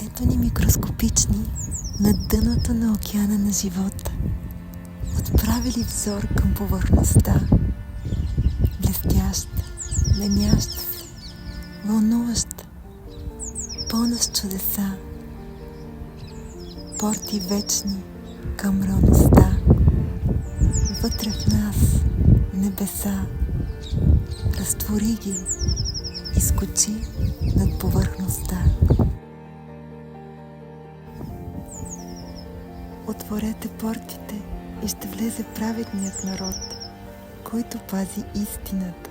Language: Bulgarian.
Ето ни микроскопични на дъното на океана на живота, отправили взор към повърхността, блестяща, меняща се, вълнуваща, пълна с чудеса, порти вечни към реалността, вътре в нас небеса, разтвори ги, изкочи над повърхността. Отворете портите и ще влезе праведният народ, който пази истината.